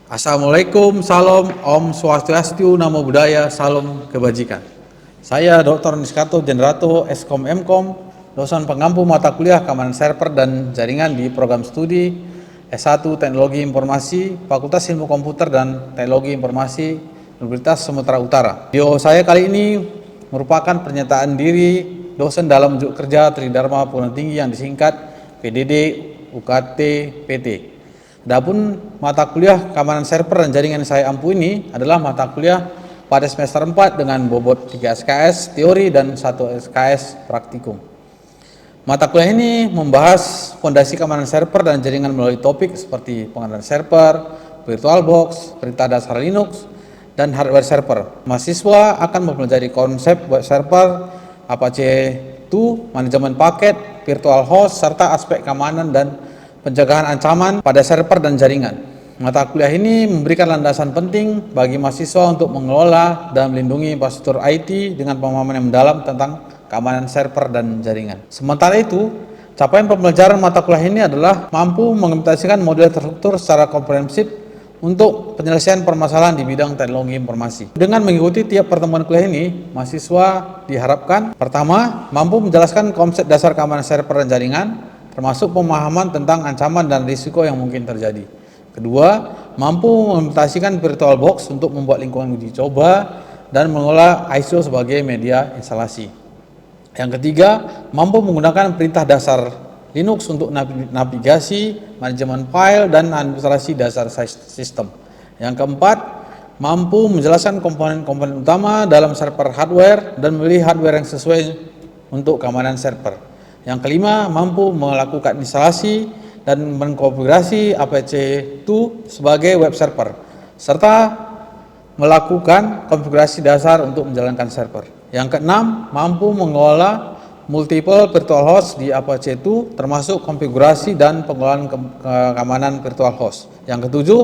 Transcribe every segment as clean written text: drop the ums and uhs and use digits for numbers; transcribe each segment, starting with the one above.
Assalamualaikum, salam, Om Swastiastu, Namo Buddhaya, salam kebajikan. Saya Dr. Niskato Jenerato, Eskom Mkom, dosen pengampu mata kuliah keamanan server dan jaringan di program studi S1 Teknologi Informasi, Fakultas Ilmu Komputer dan Teknologi Informasi, Universitas Sumatera Utara. Video saya kali ini merupakan pernyataan diri dosen dalam unjuk kerja Tridharma Perguruan Tinggi yang disingkat PDD UKT PT. Adapun mata kuliah keamanan server dan jaringan yang saya ampu ini adalah mata kuliah pada semester 4 dengan bobot 3 SKS teori dan 1 SKS praktikum. Mata kuliah ini membahas fondasi keamanan server dan jaringan melalui topik seperti pengenalan server, VirtualBox, perintah dasar Linux, dan hardware server. Mahasiswa akan mempelajari konsep web server, Apache II, manajemen paket, virtual host, serta aspek keamanan dan pencegahan ancaman pada server dan jaringan. Mata kuliah ini memberikan landasan penting bagi mahasiswa untuk mengelola dan melindungi infrastruktur IT dengan pemahaman yang mendalam tentang keamanan server dan jaringan. Sementara itu, capaian pembelajaran mata kuliah ini adalah mampu mengimplementasikan model terstruktur secara komprehensif untuk penyelesaian permasalahan di bidang teknologi informasi. Dengan mengikuti tiap pertemuan kuliah ini, mahasiswa diharapkan pertama, mampu menjelaskan konsep dasar keamanan server dan jaringan, termasuk pemahaman tentang ancaman dan risiko yang mungkin terjadi. Kedua, mampu mengimplementasikan VirtualBox untuk membuat lingkungan uji coba dan mengelola ISO sebagai media instalasi. Yang ketiga, mampu menggunakan perintah dasar Linux untuk navigasi, manajemen file, dan administrasi dasar sistem. Yang keempat, mampu menjelaskan komponen-komponen utama dalam server hardware dan memilih hardware yang sesuai untuk keamanan server. Yang kelima, mampu melakukan instalasi dan mengkonfigurasi Apache II sebagai web server, serta melakukan konfigurasi dasar untuk menjalankan server. Yang keenam, mampu mengelola multiple virtual host di Apache II, termasuk konfigurasi dan pengelolaan keamanan virtual host. Yang ketujuh,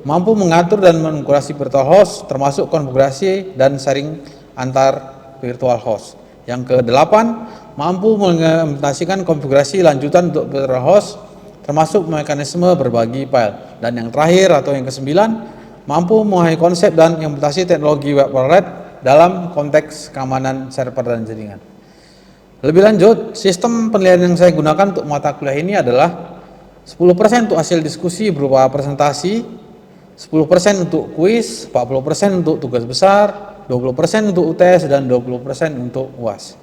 mampu mengatur dan mengkonfigurasi virtual host, termasuk konfigurasi dan sharing antar virtual host. Yang kedelapan, mampu mengimplementasikan konfigurasi lanjutan untuk virtual host, termasuk mekanisme berbagi file. Dan yang terakhir atau yang kesembilan, mampu memahami konsep dan implementasi teknologi web warnet dalam konteks keamanan server dan jaringan. Lebih lanjut, sistem penilaian yang saya gunakan untuk mata kuliah ini adalah 10% untuk hasil diskusi berupa presentasi, 10% untuk kuis, 40% untuk tugas besar, 20% untuk UTS, dan 20% untuk UAS.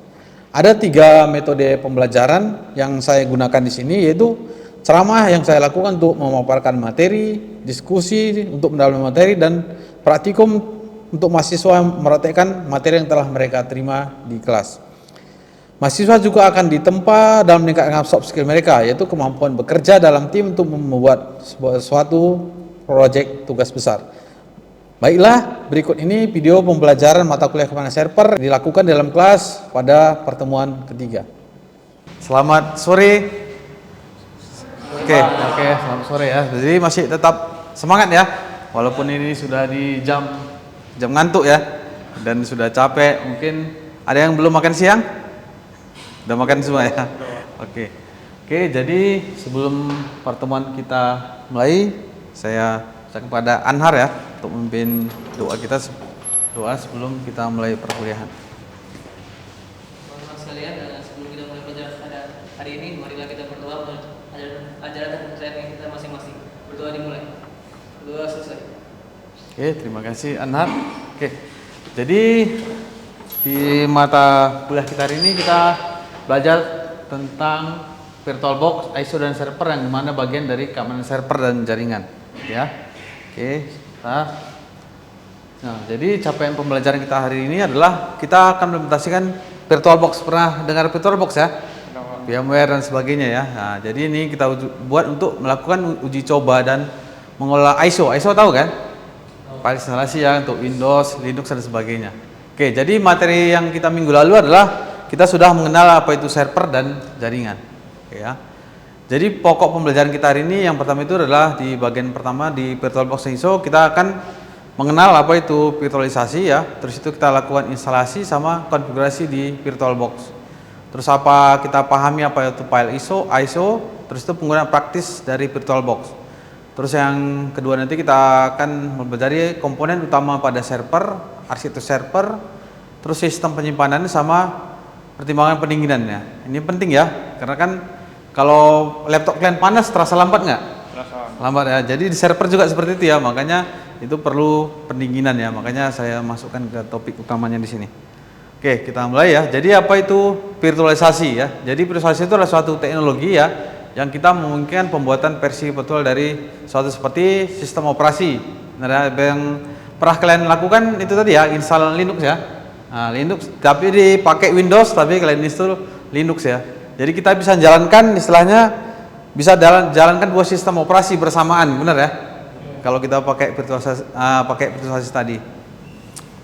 Ada 3 metode pembelajaran yang saya gunakan di sini, yaitu ceramah yang saya lakukan untuk memaparkan materi, diskusi untuk mendalami materi, dan praktikum untuk mahasiswa mempraktekkan materi yang telah mereka terima di kelas. Mahasiswa juga akan ditempa dalam meningkatkan soft skill mereka, yaitu kemampuan bekerja dalam tim untuk membuat suatu proyek tugas besar. Baiklah, berikut ini video pembelajaran mata kuliah keamanan server dilakukan dalam kelas pada pertemuan ketiga. Selamat sore. Oke, selamat sore ya. Jadi masih tetap semangat ya, walaupun ini sudah di jam ngantuk ya, dan sudah capek. Mungkin ada yang belum makan siang? Udah makan semua ya? Oke, jadi sebelum pertemuan kita mulai, saya kepada Anhar ya untuk memimpin doa sebelum kita mulai perkuliahan. Teman-teman sekalian, sebelum kita mulai pelajaran pada hari ini, marilah kita berdoa ajaran dan kepercayaan kita masing-masing. Berdoa dimulai. Berdoa selesai. Oke, terima kasih Anhar. Oke, jadi di mata kuliah kita hari ini kita belajar tentang VirtualBox, ISO, dan server, yang dimana bagian dari keamanan server dan jaringan ya. Oke, nah, jadi capaian pembelajaran kita hari ini adalah kita akan implementasikan VirtualBox. Pernah dengar VirtualBox ya? VMware dan sebagainya ya. Nah, jadi ini kita buat untuk melakukan uji coba dan mengelola ISO. ISO tahu kan? File instalasi ya untuk Windows, Linux, dan sebagainya. Oke, jadi materi yang kita minggu lalu adalah kita sudah mengenal apa itu server dan jaringan. Oke, ya. Jadi pokok pembelajaran kita hari ini yang pertama itu adalah di bagian pertama di VirtualBox ISO kita akan mengenal apa itu virtualisasi ya. Terus itu kita lakukan instalasi sama konfigurasi di VirtualBox. Terus apa kita pahami apa itu file ISO, terus itu penggunaan praktis dari VirtualBox. Terus yang kedua nanti kita akan mempelajari komponen utama pada server, arsitektur server, terus sistem penyimpanan sama pertimbangan pendinginannya. Ini penting ya, karena kan kalau laptop kalian panas terasa lambat nggak? Terasa. Lambat ya. Jadi di server juga seperti itu ya, makanya itu perlu pendinginan ya. Makanya saya masukkan ke topik utamanya di sini. Oke, kita mulai ya. Jadi apa itu virtualisasi ya? Jadi virtualisasi itu adalah suatu teknologi ya yang kita memungkinkan pembuatan versi virtual dari suatu seperti sistem operasi. Nah, yang pernah kalian lakukan itu tadi ya, install Linux ya. Nah, Linux tapi dipakai Windows tapi kalian install Linux ya. Jadi kita bisa jalankan istilahnya bisa jalankan dua sistem operasi bersamaan, benar ya? Kalau kita pakai virtualisasi tadi.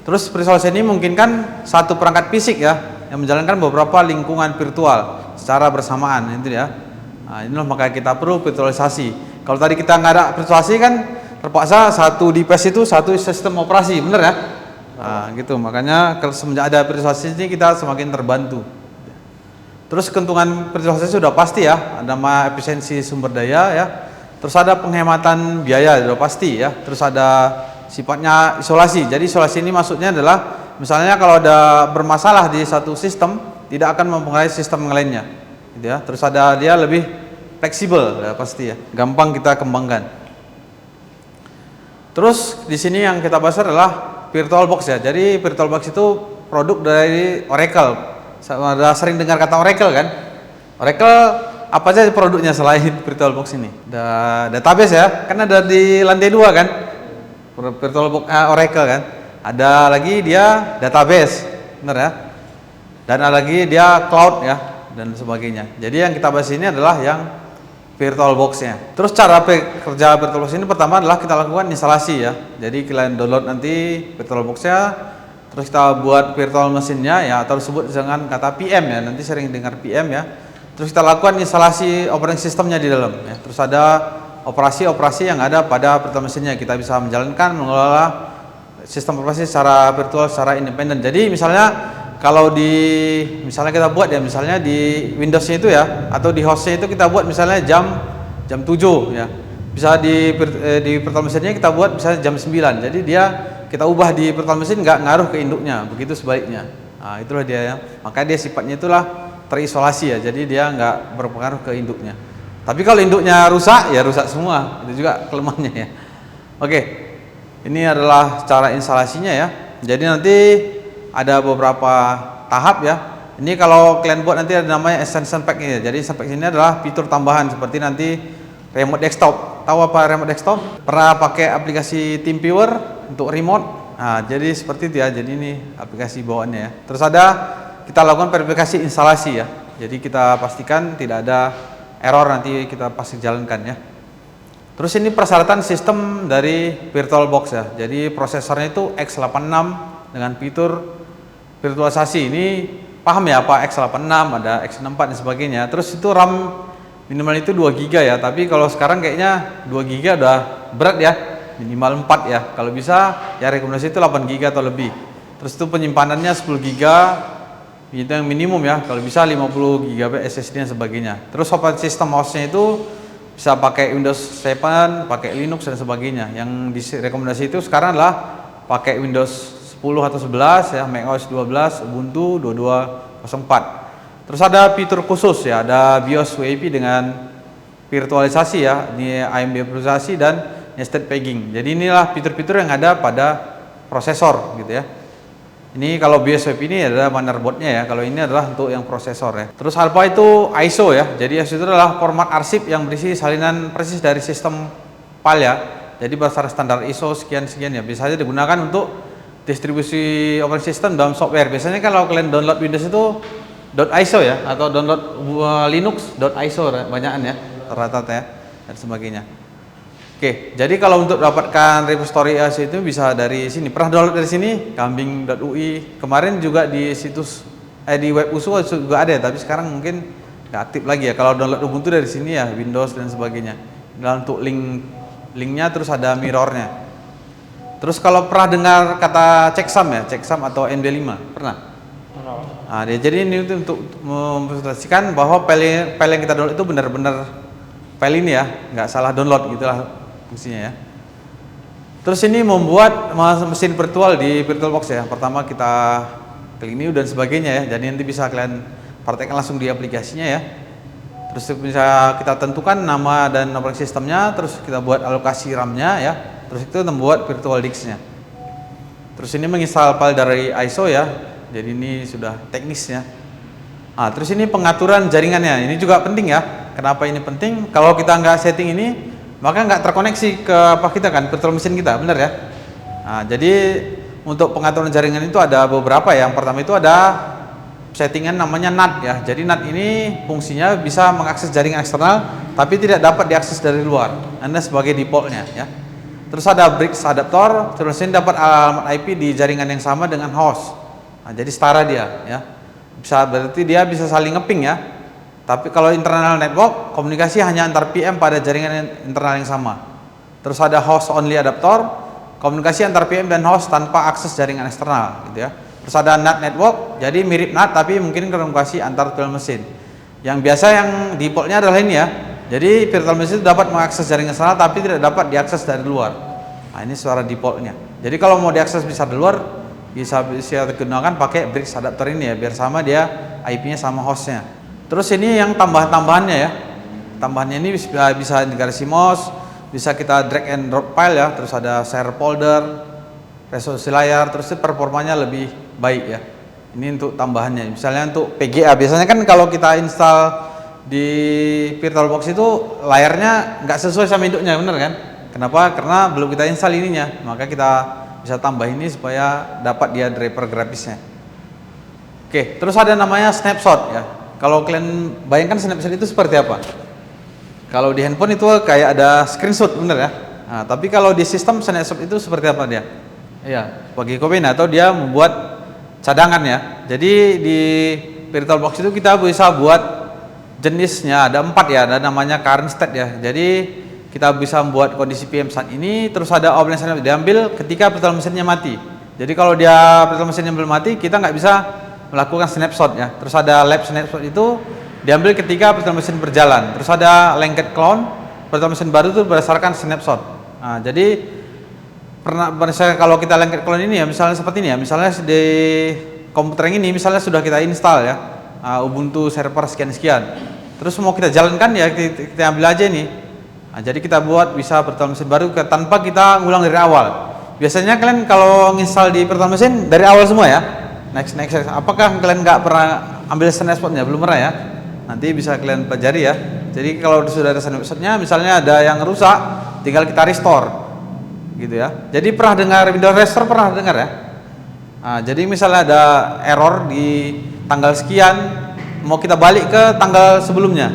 Terus virtualisasi ini memungkinkan satu perangkat fisik ya yang menjalankan beberapa lingkungan virtual secara bersamaan itu ya. Nah, inilah makanya kita perlu virtualisasi. Kalau tadi kita nggak ada virtualisasi kan terpaksa satu device itu satu sistem operasi, benar ya? Nah, gitu. Makanya kalau semenjak ada virtualisasi ini kita semakin terbantu. Terus keuntungan virtualisasi sudah pasti ya, ada efisiensi sumber daya ya. Terus ada penghematan biaya sudah pasti ya. Terus ada sifatnya isolasi. Jadi isolasi ini maksudnya adalah misalnya kalau ada bermasalah di satu sistem tidak akan mempengaruhi sistem yang lainnya. Gitu ya. Terus ada dia lebih fleksibel ya pasti ya. Gampang kita kembangkan. Terus di sini yang kita bahas adalah VirtualBox ya. Jadi VirtualBox itu produk dari Oracle. Ada sering dengar kata Oracle kan? Oracle apa aja produknya selain VirtualBox ini? Ada database ya, kan ada di lantai 2 kan? VirtualBox Oracle kan? Ada lagi dia database, benar ya? Dan ada lagi dia cloud ya, dan sebagainya. Jadi yang kita bahas ini adalah yang VirtualBox-nya. Terus cara kerja VirtualBox ini pertama adalah kita lakukan instalasi ya. Jadi kalian download nanti VirtualBox-nya. Terus kita buat virtual mesinnya ya, atau disebut dengan kata PM ya, nanti sering dengar PM ya. Terus kita lakukan instalasi operating systemnya di dalam ya. Terus ada operasi-operasi yang ada pada virtual mesinnya, kita bisa menjalankan, mengelola sistem operasi secara virtual, secara independen. Jadi misalnya kalau misalnya kita buat ya, misalnya di Windows-nya itu ya, atau di host-nya itu kita buat misalnya jam 7 ya. Bisa di virtual mesinnya kita buat misalnya jam 9. Jadi kita ubah di virtual mesin nggak ngaruh ke induknya, begitu sebaliknya. Nah, itulah dia ya. Makanya dia sifatnya itulah terisolasi ya. Jadi dia nggak berpengaruh ke induknya. Tapi kalau induknya rusak ya rusak semua. Itu juga kelemahannya ya. Oke. Ini adalah cara instalasinya ya. Jadi nanti ada beberapa tahap ya. Ini kalau kalian buat nanti ada namanya extension pack ini. Jadi extension pack ini adalah fitur tambahan seperti nanti remote desktop. Tahu apa remote desktop? Pernah pakai aplikasi TeamViewer untuk remote? Nah, jadi seperti itu ya. Jadi ini aplikasi bawaannya ya. Terus kita lakukan verifikasi instalasi ya. Jadi kita pastikan tidak ada error, nanti kita pasti jalankan ya. Terus ini persyaratan sistem dari VirtualBox ya. Jadi prosesornya itu x86 dengan fitur virtualisasi. Ini paham ya apa x86, ada x64 dan sebagainya. Terus itu RAM minimal itu 2 GB ya, tapi kalau sekarang kayaknya 2 GB udah berat ya, minimal 4 ya. Kalau bisa ya rekomendasi itu 8 GB atau lebih. Terus itu penyimpanannya 10 GB itu yang minimum ya, kalau bisa 50 GB SSD dan sebagainya. Terus operating system host-nya itu bisa pakai Windows 7, pakai Linux dan sebagainya. Yang direkomendasi itu sekarang adalah pakai Windows 10 atau 11 ya, macOS 12, Ubuntu 22.04. Terus ada fitur khusus ya, ada BIOS WIP dengan virtualisasi ya, ini AMD virtualisasi dan nested pegging. Jadi inilah fitur-fitur yang ada pada prosesor gitu ya. Ini kalau BIOS WIP ini adalah motherboardnya ya, kalau ini adalah untuk yang prosesor ya. Terus apa itu ISO ya, jadi ISO itu adalah format arsip yang berisi salinan persis dari sistem file ya. Jadi berdasarkan standar ISO sekian-sekian ya, biasanya digunakan untuk distribusi operating system dalam software. Biasanya kalau kalian download Windows itu .iso ya, atau download Linux .iso banyakan ya, rata-rata ya, dan sebagainya. Oke, jadi kalau untuk dapatkan repository ISO itu bisa dari sini. Pernah download dari sini, kambing.ui. Kemarin juga di situs di web USU juga ada, tapi sekarang mungkin nggak aktif lagi ya. Kalau download Ubuntu dari sini ya, Windows dan sebagainya. Dan untuk linknya terus ada mirrornya. Terus kalau pernah dengar kata checksum ya, checksum atau ND5, pernah? Nah, jadi ini untuk mempresentasikan bahwa file yang kita download itu benar-benar file ini ya, nggak salah download gitulah fungsinya ya. Terus ini membuat mesin virtual di VirtualBox ya. Pertama kita klik new dan sebagainya ya. Jadi nanti bisa kalian praktekkan langsung di aplikasinya ya. Terus bisa kita tentukan nama dan operating sistemnya. Terus kita buat alokasi RAM-nya ya. Terus itu membuat virtual disk-nya. Terus ini menginstal file dari ISO ya. Jadi ini sudah teknisnya. Nah, terus ini pengaturan jaringannya. Ini juga penting ya. Kenapa ini penting? Kalau kita nggak setting ini, maka nggak terkoneksi ke apa kita kan, virtual machine kita, benar ya? Nah, jadi untuk pengaturan jaringan itu ada beberapa ya. Yang pertama itu ada settingan namanya NAT ya. Jadi NAT ini fungsinya bisa mengakses jaringan eksternal, tapi tidak dapat diakses dari luar. Anda sebagai defaultnya ya. Terus ada bridge adaptor, terus ini dapat alamat IP di jaringan yang sama dengan host. Nah, jadi setara dia ya. Berarti dia bisa saling ngeping ya. Tapi kalau internal network, komunikasi hanya antar PM pada jaringan internal yang sama. Terus ada host only adaptor, komunikasi antar PM dan host tanpa akses jaringan eksternal gitu ya. Terus ada NAT network, jadi mirip NAT tapi mungkin komunikasi antar virtual machine. Yang biasa yang defaultnya adalah ini ya. Jadi virtual machine itu dapat mengakses jaringan eksternal tapi tidak dapat diakses dari luar. Nah, ini suara defaultnya. Jadi kalau mau diakses bisa dari luar, bisa digunakan pakai bridge adapter ini ya, biar sama dia IP-nya sama hostnya. Terus ini yang tambahan-tambahannya ya. Tambahannya ini bisa integrasi mouse, bisa kita drag and drop file ya. Terus ada share folder, resolusi layar, terus performanya lebih baik ya. Ini untuk tambahannya. Misalnya untuk PGA, biasanya kan kalau kita install di VirtualBox itu layarnya nggak sesuai sama induknya, bener kan? Kenapa? Karena belum kita install ininya. Maka kita bisa tambah ini supaya dapat dia driver grafisnya. Oke, terus ada namanya snapshot ya. Kalau kalian bayangkan snapshot itu seperti apa? Kalau di handphone itu kayak ada screenshot, bener ya? Nah, tapi kalau di sistem snapshot itu seperti apa dia? Iya, sebagai copy atau dia membuat cadangan ya. Jadi di VirtualBox itu kita bisa buat jenisnya ada 4 ya, ada namanya current state ya. Jadi kita bisa membuat kondisi PM saat ini, terus ada offline snapshot diambil ketika virtual machine-nya mati. Jadi kalau dia virtual machine-nya belum mati, kita nggak bisa melakukan snapshot ya. Terus ada lab snapshot itu diambil ketika virtual machine berjalan. Terus ada linked clone, virtual machine baru itu berdasarkan snapshot. Nah, jadi misalnya kalau kita linked clone ini ya, misalnya seperti ini ya, misalnya di komputer yang ini misalnya sudah kita install ya, Ubuntu server sekian-sekian. Terus mau kita jalankan ya, kita ambil aja nih. Nah, jadi kita buat bisa virtual machine baru tanpa kita ngulang dari awal. Biasanya kalian kalau nginstal di virtual machine dari awal semua ya. Next. Apakah kalian nggak pernah ambil snapshotnya? Belum pernah ya? Nanti bisa kalian pelajari ya. Jadi kalau sudah ada snapshotnya, misalnya ada yang rusak, tinggal kita restore, gitu ya. Jadi pernah dengar Windows Restore, pernah dengar ya? Nah, jadi misalnya ada error di tanggal sekian, mau kita balik ke tanggal sebelumnya.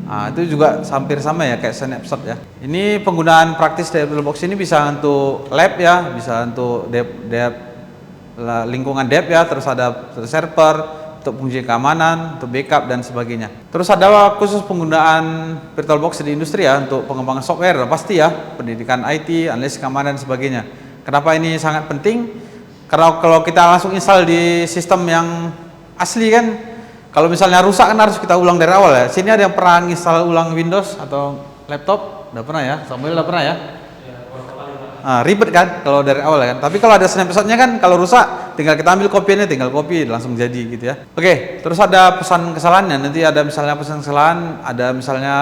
Nah, itu juga hampir sama ya kayak snapshot ya. Ini penggunaan praktis dari VirtualBox ini bisa untuk lab ya, bisa untuk dev lingkungan dev ya, terus ada server untuk fungsi keamanan, untuk backup dan sebagainya. Terus ada khusus penggunaan VirtualBox di industri ya untuk pengembangan software pasti ya, pendidikan IT, analisis keamanan dan sebagainya. Kenapa ini sangat penting? Karena kalau kita langsung install di sistem yang asli kan, kalau misalnya rusak kan harus kita ulang dari awal ya. Sini ada yang pernah install ulang Windows atau laptop? Udah pernah ya? Samuel udah pernah ya? Ribet kan kalau dari awal kan. Tapi kalau ada snapshotnya kan, kalau rusak tinggal kita ambil kopiannya, tinggal copy langsung jadi gitu ya. Oke, terus ada pesan kesalahannya. Nanti ada misalnya pesan kesalahan, ada misalnya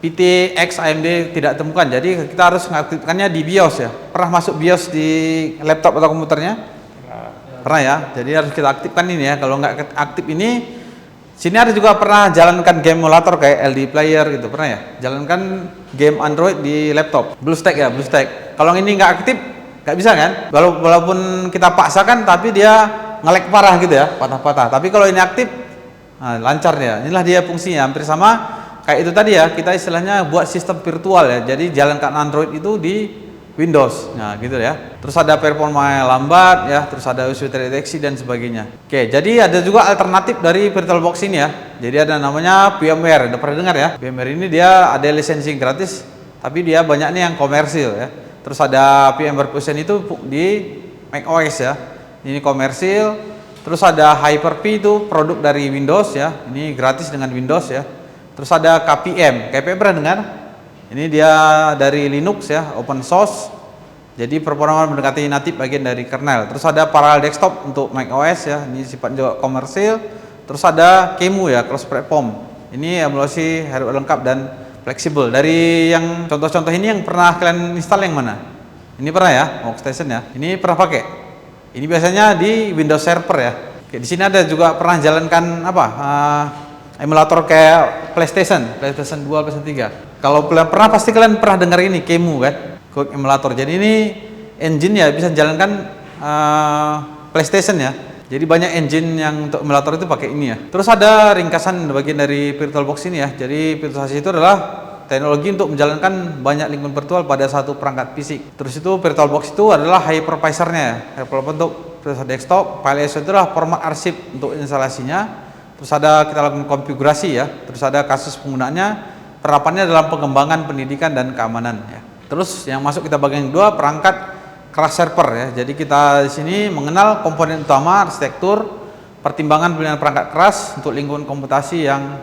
PTX AMD tidak temukan. Jadi kita harus mengaktifkannya di BIOS ya. Pernah masuk BIOS di laptop atau komputernya? Pernah ya. Jadi harus kita aktifkan ini ya. Kalau nggak aktif ini, sini ada juga pernah jalankan game emulator kayak LD Player gitu, pernah ya? Jalankan game Android di laptop. BlueStack ya, BlueStack. Kalau ini nggak aktif, nggak bisa kan? Walaupun kita paksakan, tapi dia nge-lag parah gitu ya, patah-patah. Tapi kalau ini aktif, lancar ya. Inilah dia fungsinya, hampir sama kayak itu tadi ya. Kita istilahnya buat sistem virtual ya. Jadi jalankan Android itu di Windows, nah gitu ya. Terus ada performa lambat ya, terus ada user terdeteksi dan sebagainya. Oke, jadi ada juga alternatif dari VirtualBox ini ya. Jadi ada namanya VMware, udah pernah dengar ya? VMware ini dia ada lisensi gratis, tapi dia banyaknya yang komersil ya. Terus ada VMware Fusion itu di macOS ya. Ini komersil. Terus ada Hyper-V itu produk dari Windows ya. Ini gratis dengan Windows ya. Terus ada KPM. KPM pernah dengar? Ini dia dari Linux ya, open source. Jadi performa mendekati natif bagian dari kernel. Terus ada Parallel Desktop untuk macOS ya, ini sifat juga komersil. Terus ada QEMU ya, cross platform. Ini emulasi hardware lengkap dan fleksibel. Dari yang contoh-contoh ini yang pernah kalian install yang mana? Ini pernah ya, workstation ya. Ini pernah pakai. Ini biasanya di Windows Server ya. Oke, di sini ada juga pernah jalankan apa? Emulator kayak PlayStation 2, PlayStation 3. Kalau kalian pernah pasti kalian pernah dengar ini QEMU kan? Quick Emulator. Jadi ini engine ya bisa jalankan PlayStation ya. Jadi banyak engine yang untuk emulator itu pakai ini ya. Terus ada ringkasan bagian dari VirtualBox ini ya. Jadi virtualisasi itu adalah teknologi untuk menjalankan banyak lingkungan virtual pada satu perangkat fisik. Terus itu VirtualBox itu adalah hypervisor-nya ya. Hypervisor untuk virtual desktop, file ISO itu adalah format arsip untuk instalasinya. Terus ada kita lakukan konfigurasi ya. Terus ada kasus penggunaannya, penerapannya dalam pengembangan pendidikan dan keamanan ya. Terus yang masuk kita bagian kedua, perangkat keras server ya. Jadi kita di sini mengenal komponen utama, arsitektur, pertimbangan pilihan perangkat keras untuk lingkungan komputasi yang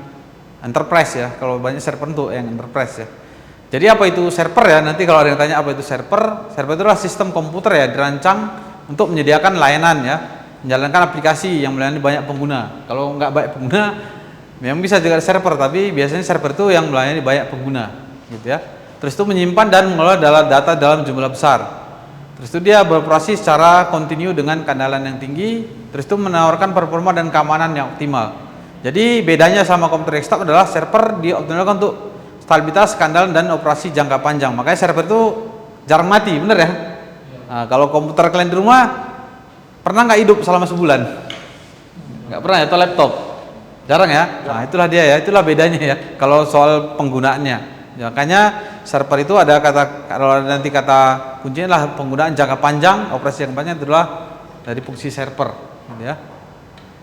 enterprise ya. Kalau banyak server untuk yang enterprise ya. Jadi apa itu server ya? Nanti kalau ada yang tanya apa itu server, server itu adalah sistem komputer ya, dirancang untuk menyediakan layanan ya, menjalankan aplikasi yang melayani banyak pengguna. Kalau nggak banyak pengguna, memang bisa juga server, tapi biasanya server itu yang melayani banyak pengguna, gitu ya. Terus itu menyimpan dan mengelola data dalam jumlah besar. Terus itu dia beroperasi secara kontinu dengan keandalan yang tinggi. Terus itu menawarkan performa dan keamanan yang optimal. Jadi bedanya sama komputer desktop adalah server dioptimalkan untuk stabilitas, keandalan dan operasi jangka panjang. Makanya server itu jarang mati, bener ya? Nah, kalau komputer kalian di rumah pernah nggak hidup selama sebulan? Nggak pernah ya, atau laptop? Jarang ya? Nah itulah dia ya, itulah bedanya ya kalau soal penggunaannya. Ya, makanya server itu ada kata, kalau nanti kata kuncinya adalah penggunaan jangka panjang, operasi jangka panjang itulah dari fungsi server, gitu ya.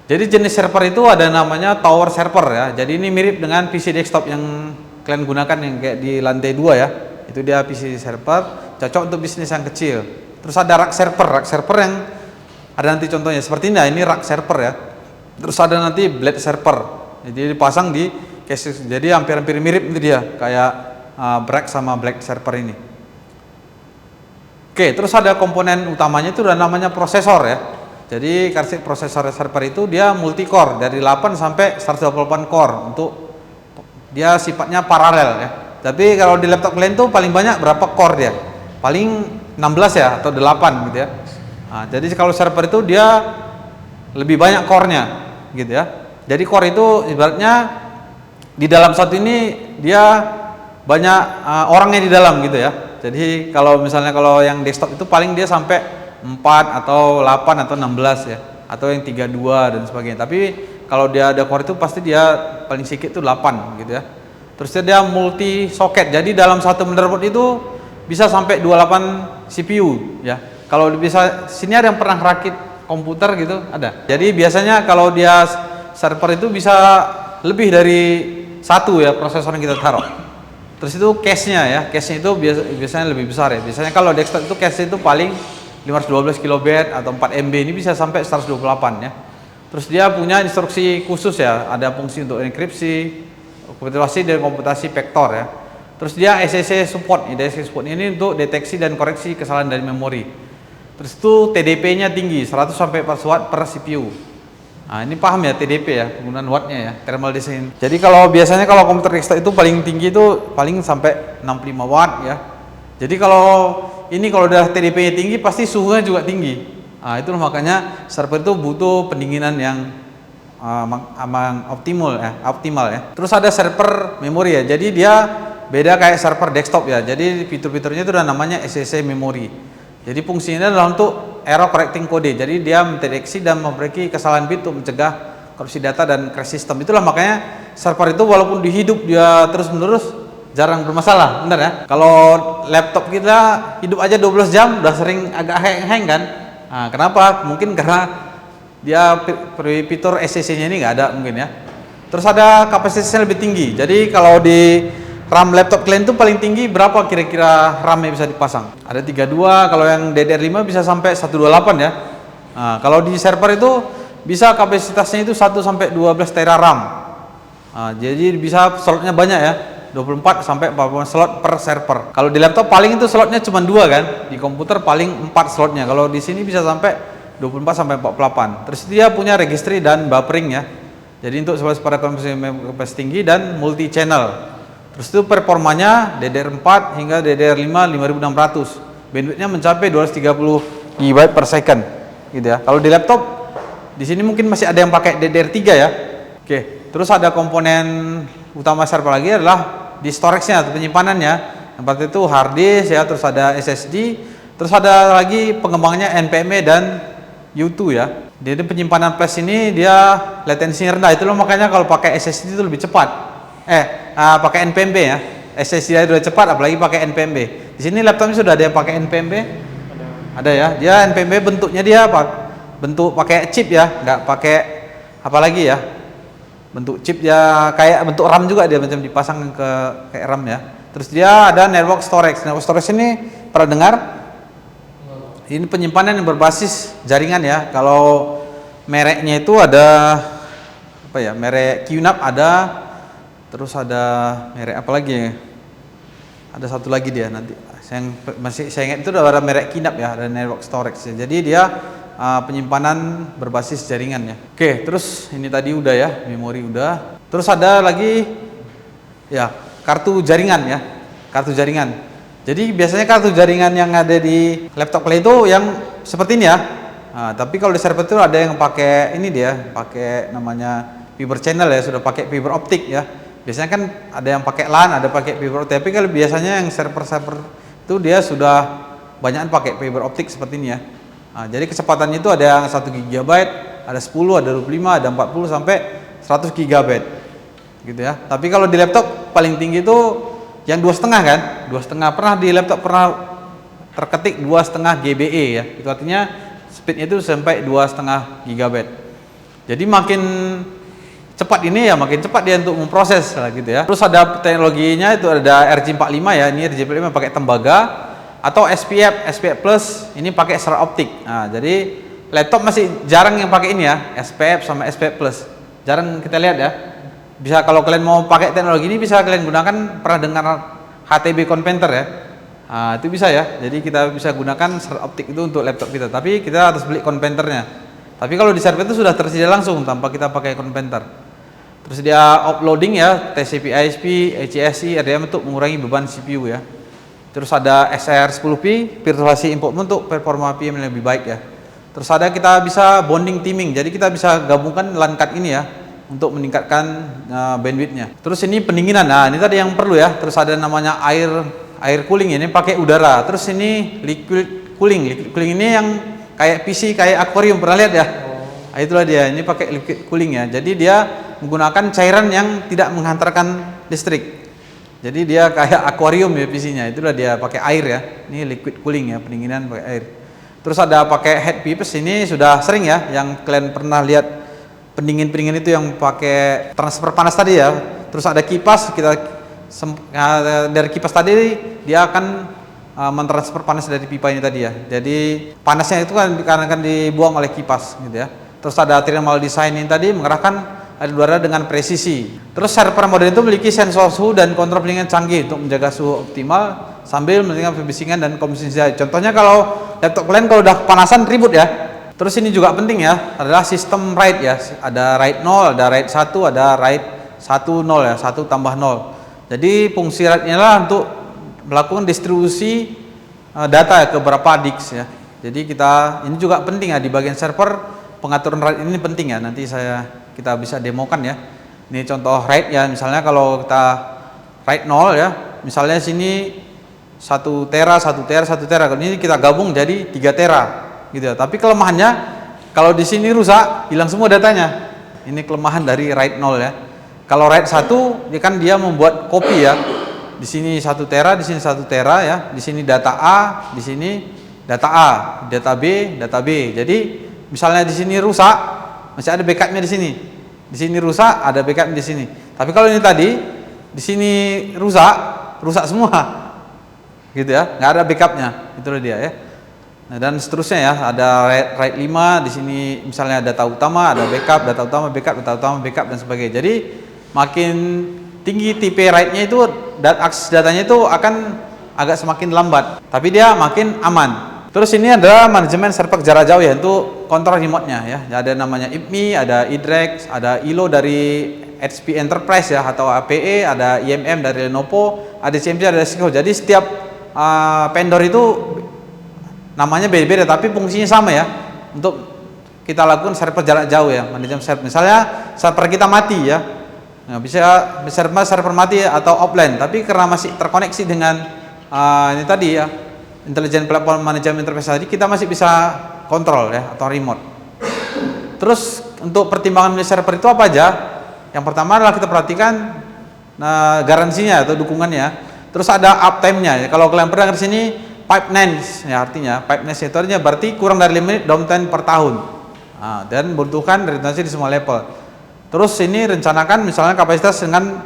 Jadi jenis server itu ada namanya tower server ya. Jadi ini mirip dengan PC desktop yang kalian gunakan yang kayak di lantai 2 ya. Itu dia PC server, cocok untuk bisnis yang kecil. Terus ada rack server yang ada nanti contohnya seperti ini rack server ya. Terus ada nanti blade server. Jadi dipasang di case, jadi hampir-hampir mirip itu dia kayak rack sama blade server ini. Oke, terus ada komponen utamanya itu udah namanya prosesor ya. Jadi karakteristik prosesor server itu dia multi core dari 8 sampai 128 core untuk dia sifatnya paralel ya. Tapi kalau di laptop kalian tuh paling banyak berapa core dia? Paling 16 ya atau 8 gitu ya. Nah, jadi kalau server itu dia lebih banyak core-nya gitu ya. Jadi core itu ibaratnya di dalam satu ini dia banyak orangnya di dalam gitu ya. Jadi kalau misalnya kalau yang desktop itu paling dia sampai 4 atau 8 atau 16 ya, atau yang 32 dan sebagainya. Tapi kalau dia ada core itu pasti dia paling sedikit itu 8 gitu ya. Terus dia multi socket. Jadi dalam satu motherboard itu bisa sampai 28 CPU ya. Kalau bisa sini ada yang pernah rakit komputer gitu, ada. Jadi biasanya kalau dia server itu bisa lebih dari satu ya prosesor yang kita taruh. Terus itu cache-nya ya, cache-nya itu biasanya lebih besar ya. Biasanya kalau desktop itu cache itu paling 512 kilobyte atau 4 MB, ini bisa sampai 128 ya. Terus dia punya instruksi khusus ya, ada fungsi untuk enkripsi, komputasi dan komputasi vektor ya. Terus dia SSC support, SSC support ini untuk deteksi dan koreksi kesalahan dari memori. Terus itu TDP-nya tinggi, 100 sampai 400 watt per CPU. Nah, ini paham ya TDP ya, penggunaan wattnya ya, thermal design. Jadi kalau biasanya kalau komputer desktop itu paling tinggi itu paling sampai 65 watt ya. Jadi kalau ini kalau udah TDP-nya tinggi pasti suhunya juga tinggi. Nah, itu makanya server itu butuh pendinginan yang optimal ya. Terus ada server memori ya. Jadi dia beda kayak server desktop ya. Jadi fitur-fiturnya itu udah namanya SSC memory. Jadi fungsinya adalah untuk error correcting code. Jadi dia mendeteksi dan memperbaiki kesalahan bit untuk mencegah korupsi data dan crash system. Itulah makanya server itu walaupun dihidup dia terus-menerus jarang bermasalah, benar ya. Kalau laptop kita hidup aja 12 jam udah sering agak hang kan. Nah, kenapa? Mungkin karena dia fitur SSC-nya ini nggak ada mungkin ya. Terus ada kapasitasnya lebih tinggi. Jadi kalau di RAM laptop kalian itu paling tinggi berapa kira-kira RAM yang bisa dipasang? Ada 32, kalau yang DDR5 bisa sampai 128 ya. Nah, kalau di server itu bisa kapasitasnya itu 1 sampai 12 tera RAM. Nah, jadi bisa slotnya banyak ya. 24 sampai 40 slot per server. Kalau di laptop paling itu slotnya cuma 2 kan, di komputer paling 4 slotnya. Kalau di sini bisa sampai 24 sampai 48. Terus dia punya registry dan buffering ya. Jadi untuk pada kapasitas tinggi dan multi channel. Terus itu performanya DDR4 hingga DDR5 5600. Bandwidthnya mencapai 230 GB per second gitu ya. Kalau di laptop di sini mungkin masih ada yang pakai DDR3 ya. Oke, terus ada komponen utama server lagi adalah di storage-nya atau penyimpanannya. Yang pertama itu hard disk ya, terus ada SSD, terus ada lagi pengembangnya NVMe dan U2 ya. Jadi penyimpanan flash ini dia latensinya rendah. Itulah makanya kalau pakai SSD itu lebih cepat. Pakai NVMe ya. SSD sudah cepat, apalagi pakai NVMe. Di sini laptopnya sudah ada yang pakai NVMe? Ada ya. Dia NVMe bentuknya dia bentuk pakai chip ya, nggak pakai apa lagi ya. Bentuk chip ya kayak bentuk RAM juga dia, macam dipasang ke kayak RAM ya. Terus dia ada network storage. Network storage ini pernah dengar? Ini penyimpanan yang berbasis jaringan ya. Kalau mereknya itu ada apa ya? Merek QNAP ada, terus ada merek apa lagi ya? Ada satu lagi dia nanti. Saya ingat itu ada merek QNAP ya, ada network storage. Ya. Jadi dia penyimpanan berbasis jaringan ya. Oke, terus ini tadi udah ya, memori udah. Terus ada lagi ya kartu jaringan ya, kartu jaringan. Jadi biasanya kartu jaringan yang ada di laptop kalian itu yang seperti ini ya. Tapi kalau di server itu ada yang pakai ini dia, pakai namanya fiber channel ya, sudah pakai fiber optik ya. Biasanya kan ada yang pakai LAN, ada pakai fiber optik. Tapi kalau biasanya yang server-server itu dia sudah banyak pakai fiber optik seperti ini ya. Jadi kecepatannya itu ada yang 1 GB, ada 10, ada 25, ada 40 sampai 100 GB gitu ya. Tapi kalau di laptop paling tinggi itu yang 2,5 kan, 2,5 pernah di laptop pernah terketik 2,5 GBE ya. Itu artinya speednya itu sampai 2,5 GB. Jadi makin cepat ini ya makin cepat dia untuk memproses lah gitu ya. Terus ada teknologinya itu ada RJ45 ya, ini RJ45 pakai tembaga atau SPF Plus ini pakai serat optik. Nah, jadi laptop masih jarang yang pakai ini ya, SPF sama SPF Plus. Jarang kita lihat ya. Bisa kalau kalian mau pakai teknologi ini bisa kalian gunakan, pernah dengar HTB Converter ya. Itu bisa ya. Jadi kita bisa gunakan serat optik itu untuk laptop kita. Tapi kita harus beli konverternya. Tapi kalau di server itu sudah tersedia langsung tanpa kita pakai konverter. Terus dia offloading ya, TCP IP, HCSI, RDM untuk mengurangi beban CPU ya. Terus ada SR10P, virtualisasi input untuk performa PM yang lebih baik ya. Terus ada kita bisa bonding teaming. Jadi kita bisa gabungkan LAN card ini ya untuk meningkatkan bandwidthnya. Terus ini pendinginan. Nah, ini tadi yang perlu ya. Terus ada namanya air cooling, ini pakai udara. Terus ini liquid cooling. Liquid cooling ini yang kayak PC, kayak akuarium, pernah lihat ya? Itulah dia. Ini pakai liquid cooling ya. Jadi dia menggunakan cairan yang tidak menghantarkan listrik. Jadi dia kayak akuarium ya PC-nya. Itulah dia pakai air ya. Ini liquid cooling ya, pendinginan pakai air. Terus ada pakai heat pipes, ini sudah sering ya yang kalian pernah lihat pendingin itu yang pakai transfer panas tadi ya. Terus ada kipas, dari kipas tadi dia akan mentransfer panas dari pipa ini tadi ya. Jadi panasnya itu kan akan dibuang oleh kipas gitu ya. Terus ada thermal design ini tadi mengerahkan air udara dengan presisi. Terus server modern itu memiliki sensor suhu dan kontrol pendinginan canggih untuk menjaga suhu optimal sambil meningkatkan pembisingan dan komposisi. Contohnya kalau laptop kalian kalau udah kepanasan ribut ya. Terus ini juga penting ya, adalah sistem RAID ya. Ada RAID 0, ada RAID 1, ada RAID 1 0 ya, 1 tambah 0. Jadi fungsi RAID-nya lah untuk melakukan distribusi data ke beberapa disk ya. Jadi ini juga penting ya di bagian server, pengaturan RAID ini penting ya. Nanti kita bisa demokan ya. Ini contoh RAID ya, misalnya kalau kita RAID 0 ya, misalnya sini 1 tera, 1 tera, 1 tera. Kalau ini kita gabung jadi 3 tera. Gitu ya. Tapi kelemahannya kalau di sini rusak, hilang semua datanya. Ini kelemahan dari RAID 0 ya. Kalau RAID 1 dia membuat copy ya. Di sini 1 tera, di sini 1 tera ya. Di sini data A, di sini data A, data B, data B. Jadi misalnya di sini rusak, masih ada backupnya di sini. Di sini rusak, ada backup di sini. Tapi kalau ini tadi di sini rusak semua. Gitu ya. Nggak ada backupnya. Itulah dia ya. Nah, dan seterusnya ya, ada RAID 5 di sini misalnya data utama, ada backup, data utama, backup, data utama, backup dan sebagainya. Jadi makin tinggi tipe write-nya itu akses datanya itu akan agak semakin lambat, tapi dia makin aman. Terus ini adalah manajemen server jarak jauh ya, untuk kontrol remote-nya ya. Ada namanya IPMI, ada IDREX, ada ILO dari HP Enterprise ya, atau APE, ada IMM dari Lenovo, ada CMC, ada Cisco. Jadi setiap vendor itu namanya beda-beda, tapi fungsinya sama ya. Untuk kita lakukan server jarak jauh ya, manajemen server. Misalnya server kita mati ya, nah, bisa server mati atau offline, tapi karena masih terkoneksi dengan ini tadi ya, Intelligent Platform Management Interface tadi, kita masih bisa kontrol ya, atau remote. Terus untuk pertimbangan milih server itu apa aja? Yang pertama adalah kita perhatikan garansinya atau dukungannya. Terus ada uptime-nya. Kalau kalian pernah ke sini pipeness ya, artinya pipeness itu artinya berarti kurang dari 5 menit downtime per tahun. Dan membutuhkan redundancy di semua level. Terus ini rencanakan misalnya kapasitas dengan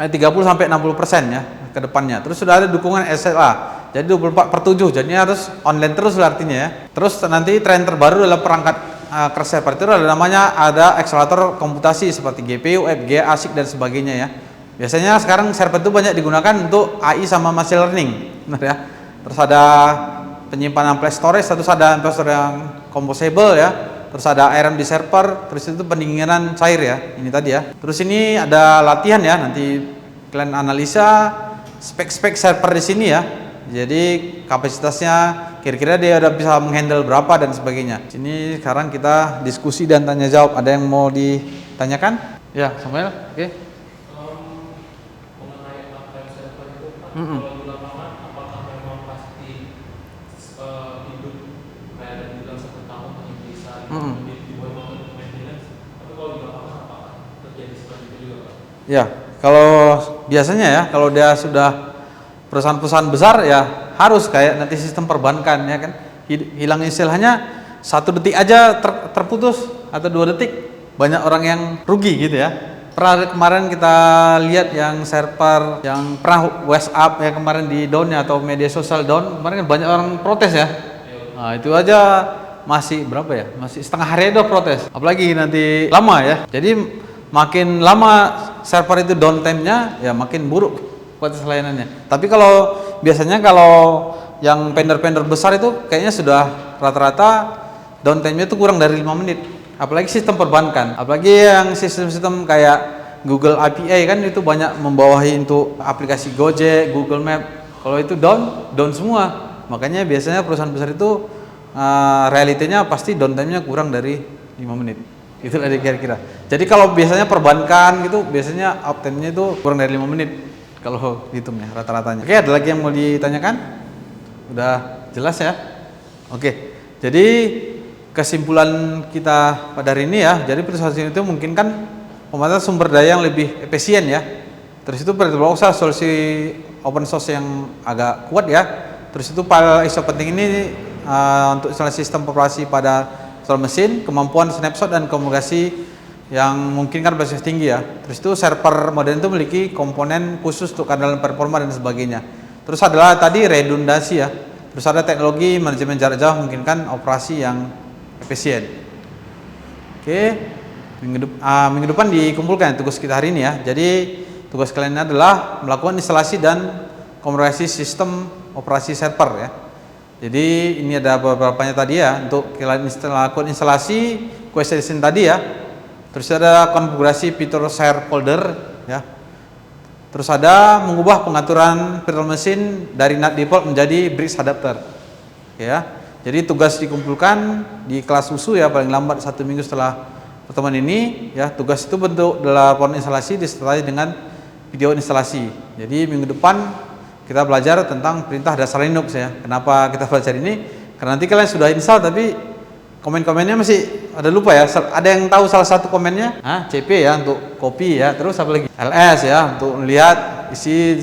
30 sampai 60% ya ke depannya. Terus sudah ada dukungan SLA. Jadi 24/7. Jadinya harus online terus lah artinya ya. Terus nanti tren terbaru dalam perangkat keras server itu ada akselerator komputasi seperti GPU, FPGA, ASIC dan sebagainya ya. Biasanya sekarang server itu banyak digunakan untuk AI sama machine learning, benar ya. Terus ada penyimpanan flash storage, terus ada flash storage yang composable ya. Terus ada ARM di server, terus itu pendinginan cair ya, ini tadi ya. Terus ini ada latihan ya, nanti kalian analisa spek-spek server di sini ya. Jadi kapasitasnya kira-kira dia udah bisa menghandle berapa dan sebagainya. Sini sekarang kita diskusi dan tanya jawab. Ada yang mau ditanyakan? Ya, Samuel. Oke. Mengenai uptime server itu Pak, kalau di lapangan apakah memang pasti hidup kayak dibilang 1 tahun hanya bisa dibuat untuk maintenance, tapi kalau di lapangan apakah terjadi seperti itu juga Pak? Ya, kalau biasanya ya, kalau dia sudah perusahaan-perusahaan besar ya harus kayak nanti sistem perbankan ya kan, hilang istilahnya 1 detik aja terputus atau 2 detik banyak orang yang rugi gitu ya. Pernah kemarin kita lihat yang server yang pernah WhatsApp ya kemarin di down ya, atau media sosial down kemarin kan banyak orang protes ya. Nah, itu aja masih berapa ya, masih setengah hari udah protes, apalagi nanti lama ya. Jadi makin lama server itu downtime-nya ya makin buruk kualitas layanannya. Tapi kalau biasanya kalau yang vendor-vendor besar itu kayaknya sudah rata-rata downtime-nya itu kurang dari 5 menit. Apalagi sistem perbankan, apalagi yang sistem-sistem kayak Google API kan itu banyak membawahi untuk aplikasi Gojek, Google Map. Kalau itu down semua. Makanya biasanya perusahaan besar itu realitanya pasti downtime-nya kurang dari 5 menit. Itulah kira-kira. Jadi kalau biasanya perbankan gitu biasanya uptime-nya itu kurang dari 5 menit. Kalau hitungnya rata-ratanya. Oke, ada lagi yang mau ditanyakan? Udah jelas ya? Oke. Jadi kesimpulan kita pada hari ini ya. Jadi perusahaan itu mungkin kan pemanfaatan sumber daya yang lebih efisien ya. Terus itu berbagai solusi open source yang agak kuat ya. Terus itu file ISO penting ini untuk sistem operasi pada virtual machine, kemampuan snapshot dan komunikasi yang mungkin kan basis tinggi ya. Terus itu server modern itu memiliki komponen khusus untuk keandalan performa dan sebagainya. Terus adalah tadi redundansi ya. Terus ada teknologi manajemen jarak jauh memungkinkan operasi yang efisien. Oke, minggu depan dikumpulkan tugas kita hari ini ya. Jadi tugas kalian adalah melakukan instalasi dan konfigurasi sistem operasi server ya. Jadi ini ada beberapanya tadi ya, untuk kalian lakukan instalasi question tadi ya. Terus ada konfigurasi fitur share folder ya. Terus ada mengubah pengaturan virtual machine dari NAT default menjadi bridge adapter. Ya. Jadi tugas dikumpulkan di kelas USU ya, paling lambat 1 minggu setelah pertemuan ini ya. Tugas itu bentuk laporan instalasi disertai dengan video instalasi. Jadi minggu depan kita belajar tentang perintah dasar Linux ya. Kenapa kita belajar ini? Karena nanti kalian sudah install tapi komen-komennya masih ada lupa ya. Ada yang tahu salah satu komennya? CP ya untuk copy ya. Terus apa lagi? LS ya untuk melihat isi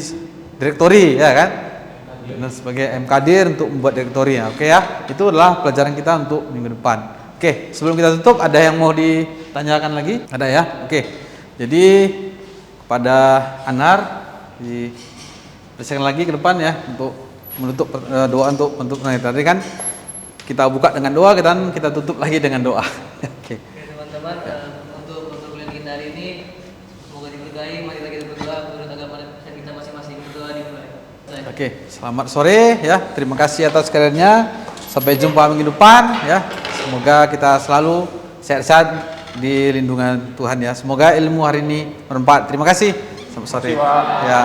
directory ya kan. Dan sebagai mkdir untuk membuat directory ya. Oke ya. Itu adalah pelajaran kita untuk minggu depan. Oke, sebelum kita tutup ada yang mau ditanyakan lagi? Ada ya? Oke. Jadi kepada Anar dipersilakan lagi ke depan ya untuk menutup doa untuk penutup tadi kan. Kita buka dengan doa, kita tutup lagi dengan doa. Oke. Teman-teman, untuk kuliah kita hari ini semoga diberkahi. Mari kita Oke, selamat sore ya. Terima kasih atas kehadirannya. Sampai jumpa minggu depan ya. Semoga kita selalu sehat-sehat di lindungan Tuhan ya. Semoga ilmu hari ini bermanfaat. Terima kasih. Selamat sore. Ya.